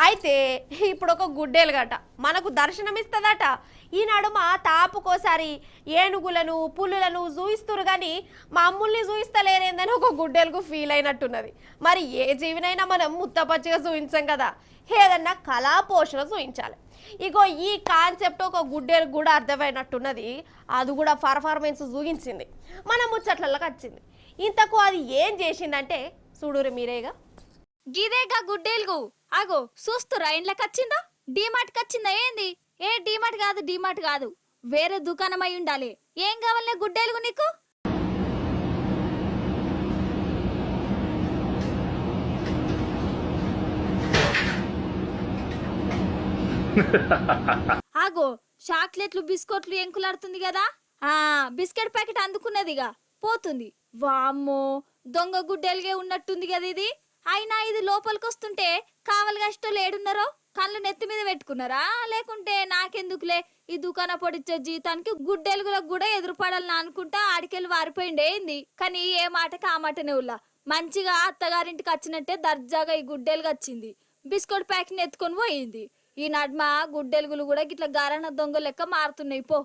అయితే ఇప్పుడు ఒక గుడ్డేలుగట మనకు దర్శనమిస్తుందట. ఈనాడు మా తాపుకోసారి ఏనుగులను పులులను చూయిస్తురు కానీ మా అమ్ముల్ని చూయిస్తలేరేందని ఒక గుడ్డేలుకు ఫీల్ అయినట్టున్నది. మరి ఏ జీవినైనా మనం ముత్తపచ్చిగా చూయించాం కదా, ఏదన్నా కళా పోషణ చూయించాలి. ఇగో ఈ కాన్సెప్ట్ ఒక గుడ్డేలకు కూడా అర్థమైనట్టున్నది. అది కూడా పర్ఫార్మెన్స్ చూపించింది, మన ముచ్చట్లలోకి వచ్చింది. ఇంతకు అది ఏం చేసిందంటే చూడురు మీరేగా. గిదేగా గుడ్డేలుగు. అగో చూస్తురా ఇండ్లకొచ్చిందా? డీమార్ట్ కచ్చిందా ఏంది? ఏ డీమార్ట్ కాదు, వేరే దుకాణం అయి ఉండాలి. ఏం కావాలనే గుడ్డేలుగు నీకు? ఆగో చాక్లెట్లు బిస్కెట్లు ఎంకులాడుతుంది కదా, ఆ బిస్కెట్ ప్యాకెట్ అందుకున్నదిగా పోతుంది. వామ్మో దొంగ గుడ్డేలుగే ఉన్నట్టుంది కదా ఇది. అయినా ఇది లోపలికి వస్తుంటే కావలి గష్టోళ్ళు ఏడున్నారో కళ్ళు నెత్తి మీద పెట్టుకున్నారా? లేకుంటే నాకెందుకులే ఈ దుకాణ పొడిచ్చే జీతానికి గుడ్డెలుగులకు కూడా ఎదురుపడాలని అనుకుంటా ఆడికెళ్ళి వారిపోయిండే ఏంది. కానీ ఏ మాటకి ఆ మాటనే ఉల్లా మంచిగా అత్తగారింటికి వచ్చినట్టే దర్జాగా ఈ గుడ్డెలుగు వచ్చింది. బిస్కెట్ ప్యాకెట్ని ఎత్తుకొని పోయింది. ఈ నడ్మ గుడ్డెలుగులు కూడా గిట్ల గారణ దొంగ లెక్క మారుతున్నాయి పో.